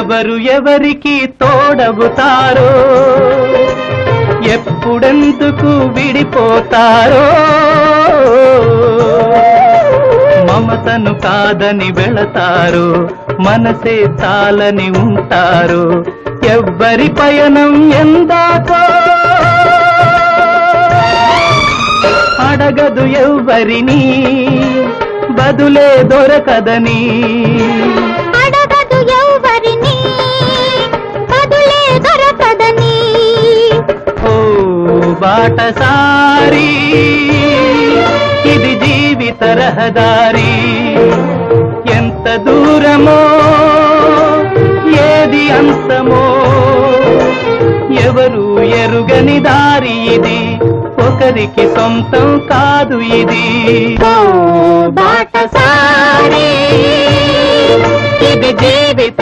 ఎవరు ఎవరికి తోడవుతారో ఎప్పుడెందుకు విడిపోతారో మమతను కాదని వెళతారు మనసే చాలని ఉంటారు ఎవ్వరి పయనం ఎందాకో అడగదు ఎవ్వరిని బదులే దొరకదని అడగదు ఎవ్వరిని బదులే దొరకదని ఓ బాటసారి ఇది జీవిత రహదారి ఎంత దూరమో ఏది అంతమో ఎవరు ఎరుగని దారి ఇది ఒకరికి సొంతం కాదు ఇది ఓ బాటసారి ఇది జీవిత